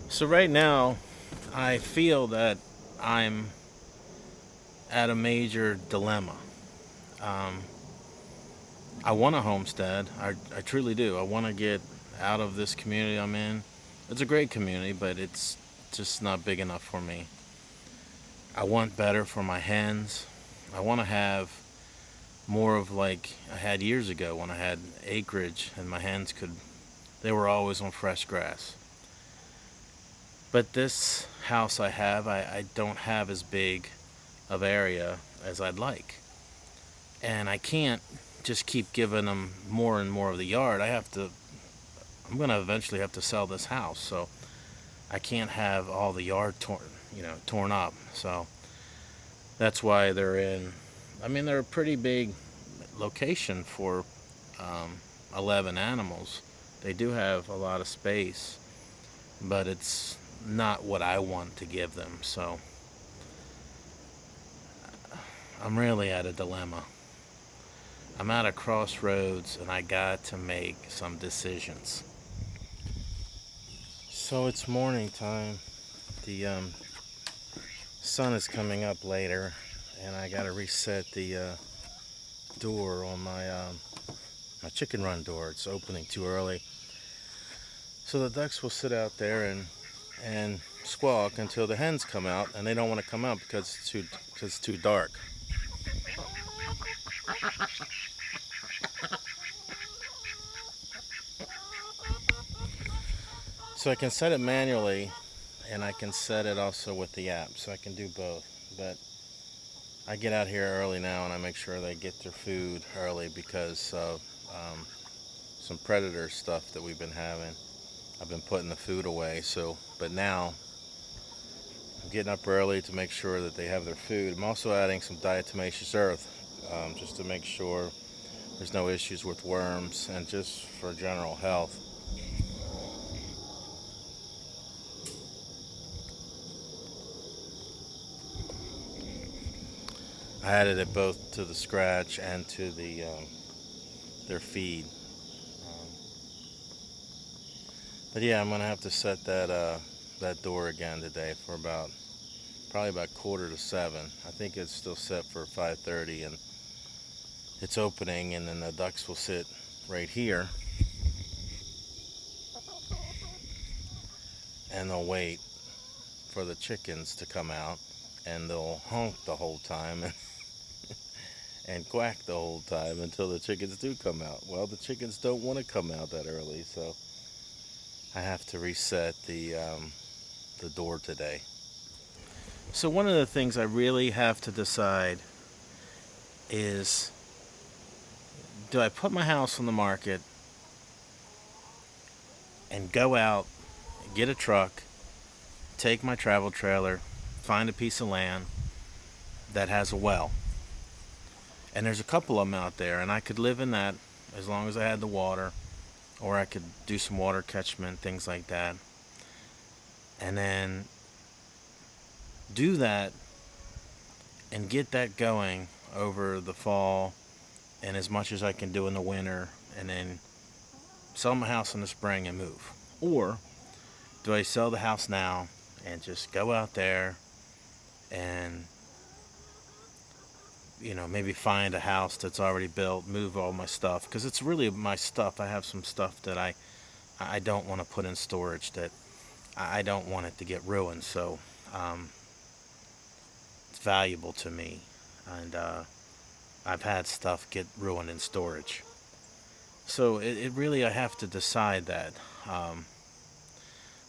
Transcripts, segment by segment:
So right now, I feel that I'm at a major dilemma. Um, I want a homestead. I truly do. I want to get out of this community I'm in. It's a great community, but it's just not big enough for me. I want better for my hens. I want to have more of like I had years ago when I had acreage and my hens they were always on fresh grass. But this house I don't have as big of area as I'd like. And I can't just keep giving them more and more of the yard. I'm going to eventually have to sell this house. So I can't have all the yard torn up. So that's why they're a pretty big location for um, 11 animals. They do have a lot of space, but it's not what I want to give them. So I'm really at a dilemma. I'm at a crossroads and I got to make some decisions. So it's morning time. The sun is coming up later, and I got to reset the door on my chicken run door. It's opening too early. So the ducks will sit out there and squawk until the hens come out, and they don't want to come out because it's too dark. So I can set it manually, and I can set it also with the app, so I can do both. But I get out here early now, and I make sure they get their food early because of some predator stuff that we've been having. I've been putting the food away, but now I'm getting up early to make sure that they have their food. I'm also adding some diatomaceous earth just to make sure there's no issues with worms and just for general health. I added it both to the scratch and to their feed. Um, but yeah, I'm gonna have to set that door again today for probably about quarter to 7. I think it's still set for 5:30, and it's opening, and then the ducks will sit right here, and they'll wait for the chickens to come out, and they'll honk the whole time and quack the whole time until the chickens do come out. Well, the chickens don't want to come out that early, so I have to reset the door today. So one of the things I really have to decide is, do I put my house on the market and go out, get a truck, take my travel trailer, find a piece of land that has a well? And there's a couple of them out there, and I could live in that as long as I had the water, or I could do some water catchment, things like that. And then do that and get that going over the fall and as much as I can do in the winter, and then sell my house in the spring and move. Or do I sell the house now and just go out there and maybe find a house that's already built, move all my stuff, because it's really my stuff. I have some stuff that I don't want to put in storage, that I don't want it to get ruined. So it's valuable to me, and I've had stuff get ruined in storage. So it really, I have to decide that. Um,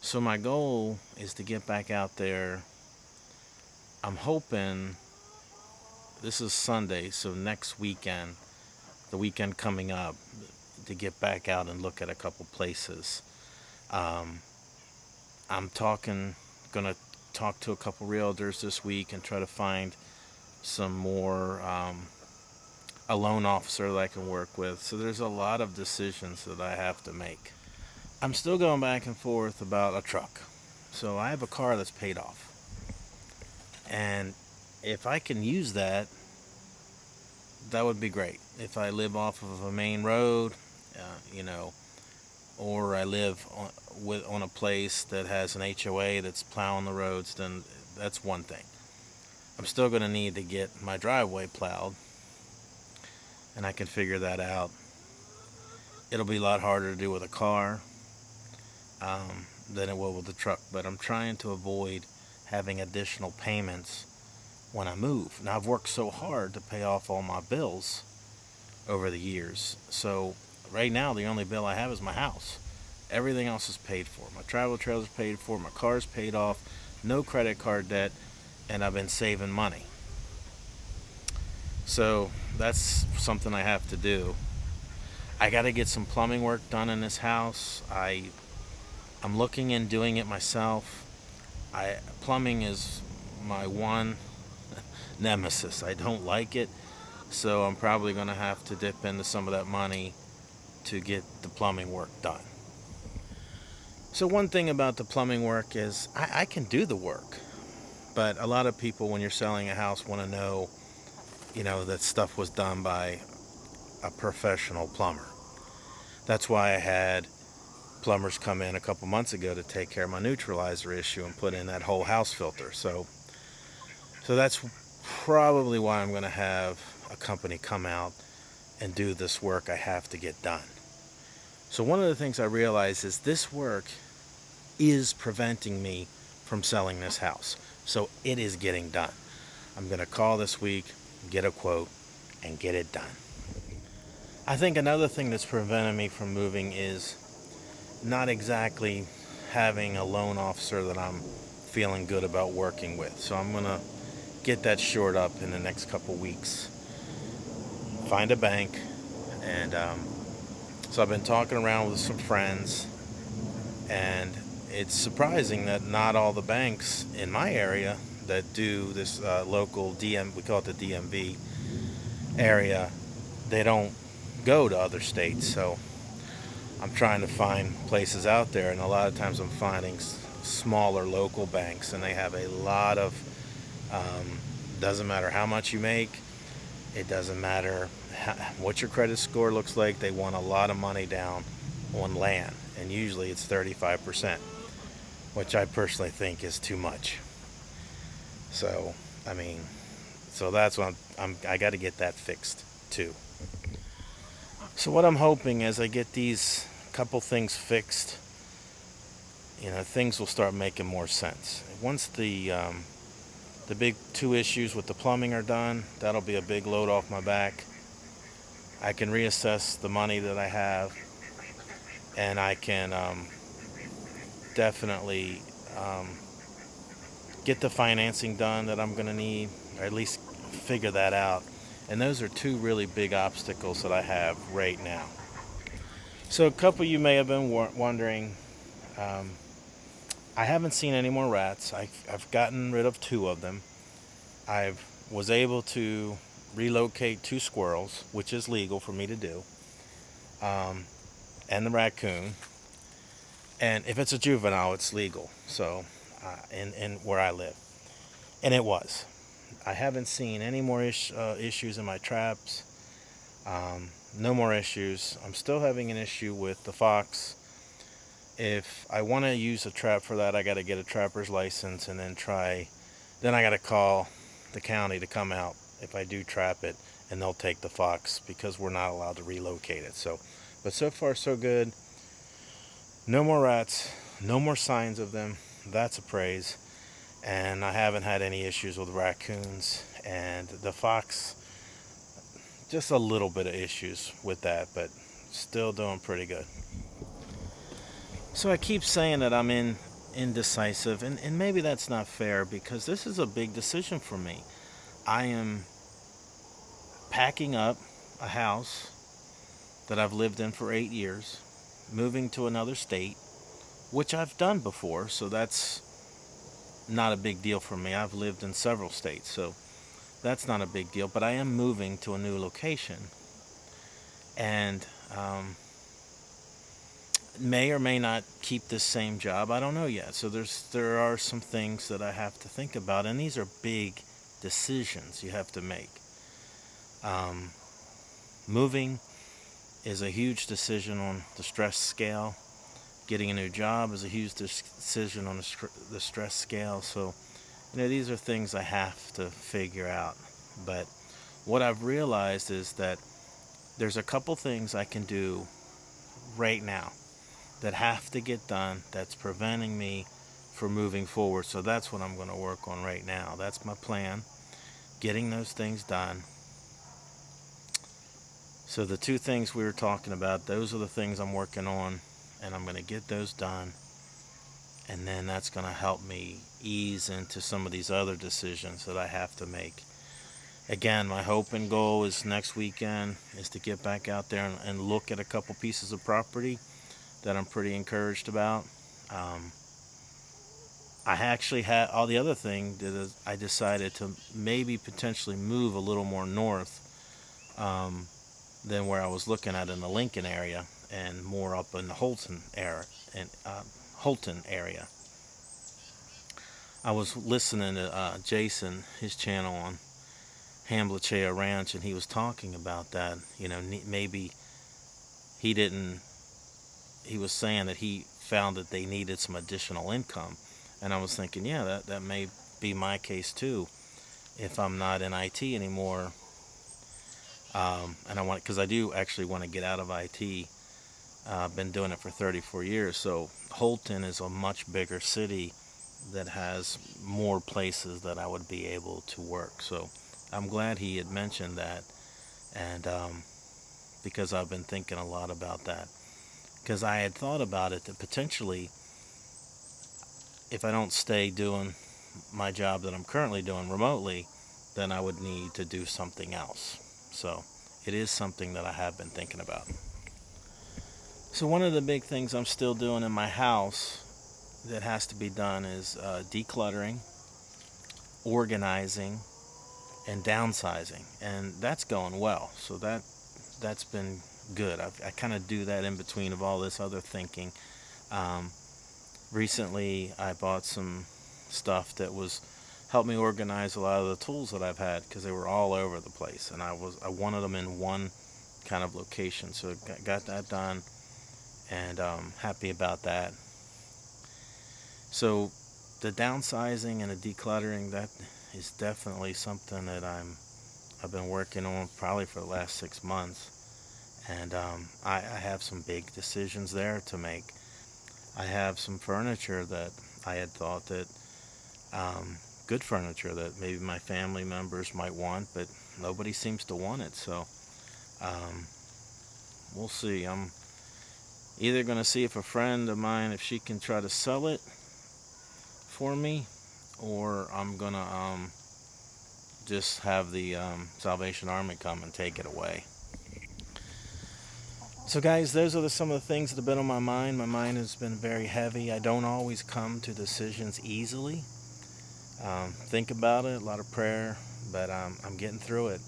so my goal is to get back out there. I'm hoping this is Sunday, so next weekend, the weekend coming up, to get back out and look at a couple places. Um, I'm gonna talk to a couple realtors this week and try to find some more, a loan officer that I can work with. So there's a lot of decisions that I have to make. I'm still going back and forth about a truck. So I have a car that's paid off. And if I can use that, that would be great. If I live off of a main road, uh, you know, or I live on a place that has an HOA that's plowing the roads, then that's one thing. I'm still going to need to get my driveway plowed, and I can figure that out. It'll be a lot harder to do with a car than it will with the truck, but I'm trying to avoid having additional payments when I move. Now, I've worked so hard to pay off all my bills over the years, so right now the only bill I have is my house. Everything else is paid for. My travel trailer is paid for, my car's paid off, no credit card debt, and I've been saving money. So that's something I have to do. I got to get some plumbing work done in this house. I'm looking in doing it myself. Plumbing is my one nemesis. I don't like it, so I'm probably going to have to dip into some of that money to get the plumbing work done. So one thing about the plumbing work is I can do the work, but a lot of people, when you're selling a house, want to know, that stuff was done by a professional plumber. That's why I had plumbers come in a couple months ago to take care of my neutralizer issue and put in that whole house filter. So that's probably why I'm going to have a company come out and do this work I have to get done. So one of the things I realize is this work is preventing me from selling this house. So it is getting done. I'm going to call this week, get a quote, and get it done. I think another thing that's preventing me from moving is not exactly having a loan officer that I'm feeling good about working with. So I'm going to get that shored up in the next couple weeks. Find a bank. And so I've been talking around with some friends, and it's surprising that not all the banks in my area that do this local we call it the DMV area, they don't go to other states. So I'm trying to find places out there, and a lot of times I'm finding smaller local banks, and they have a lot of doesn't matter how much you make, it doesn't matter what your credit score looks like, they want a lot of money down on land, and usually it's 35%, which I personally think is too much. So that's what I got to get that fixed too. So what I'm hoping as I get these couple things fixed, things will start making more sense. Once the big two issues with the plumbing are done, that'll be a big load off my back. I can reassess the money that I have, and I can definitely get the financing done that I'm going to need, or at least figure that out. And those are two really big obstacles that I have right now. So a couple of you may have been wondering, I haven't seen any more rats. I've gotten rid of 2 of them. I was able to relocate 2 squirrels, which is legal for me to do, and the raccoon. And if it's a juvenile, it's legal. So in where I live, and it was. I haven't seen any more issues in my traps. No more issues. I'm still having an issue with the fox. If I want to use a trap for that, I got to get a trapper's license, and then I got to call the county to come out if I do trap it, and they'll take the fox because we're not allowed to relocate it. But so far so good. No more rats, no more signs of them. That's a praise. And I haven't had any issues with raccoons, and the fox, just a little bit of issues with that, but still doing pretty good. So I keep saying that I'm indecisive, and maybe that's not fair, because this is a big decision for me. I am packing up a house that I've lived in for 8 years, moving to another state, which I've done before, so that's not a big deal for me. I've lived in several states, so that's not a big deal, but I am moving to a new location, and may or may not keep this same job. I don't know yet. So there are some things that I have to think about, and these are big decisions you have to make. Moving is a huge decision on the stress scale. Getting a new job is a huge decision on the stress scale. So, these are things I have to figure out. But what I've realized is that there's a couple things I can do right now that have to get done that's preventing me from moving forward. So that's what I'm going to work on right now. That's my plan, getting those things done. So the two things we were talking about, those are the things I'm working on, and I'm going to get those done. And then that's going to help me ease into some of these other decisions that I have to make. Again, my hope and goal is next weekend is to get back out there and look at a couple pieces of property that I'm pretty encouraged about. I actually had all the other thing that I decided to maybe potentially move a little more north than where I was looking at in the Lincoln area and more up in the Holton area. I was listening to Jason, his channel on Hamblachea Ranch, and he was talking about that. Maybe he didn't. He was saying that he found that they needed some additional income, and I was thinking, yeah, that may be my case too, if I'm not in IT anymore. And because I do actually want to get out of IT. I've been doing it for 34 years. So Holton is a much bigger city that has more places that I would be able to work. So I'm glad he had mentioned that, and because I've been thinking a lot about that. Because I had thought about it that potentially, if I don't stay doing my job that I'm currently doing remotely, then I would need to do something else. So it is something that I have been thinking about. So one of the big things I'm still doing in my house that has to be done is decluttering, organizing, and downsizing, and that's going well. So that's been good. I kind of do that in between of all this other thinking. Recently, I bought some stuff that was helped me organize a lot of the tools that I've had because they were all over the place, and I wanted them in one kind of location. So got that done, and happy about that. So the downsizing and the decluttering, that is definitely something that I've been working on probably for the last 6 months, and I have some big decisions there to make. I have some furniture that I had thought that good furniture that maybe my family members might want, but nobody seems to want it. So we'll see. I'm either going to see if a friend of mine, if she can try to sell it for me, or I'm going to just have the Salvation Army come and take it away. So guys, those are some of the things that have been on my mind. My mind has been very heavy. I don't always come to decisions easily. Think about it, a lot of prayer, but I'm getting through it.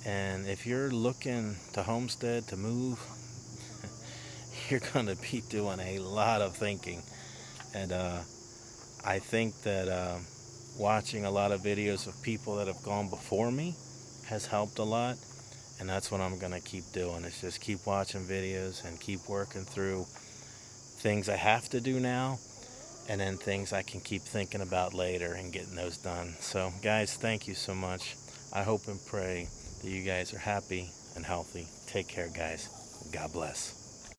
And if you're looking to homestead, to move, you're going to be doing a lot of thinking. And I think that watching a lot of videos of people that have gone before me has helped a lot. And that's what I'm going to keep doing, is just keep watching videos and keep working through things I have to do now, and then things I can keep thinking about later and getting those done. So guys, thank you so much. I hope and pray that you guys are happy and healthy. Take care, guys. God bless.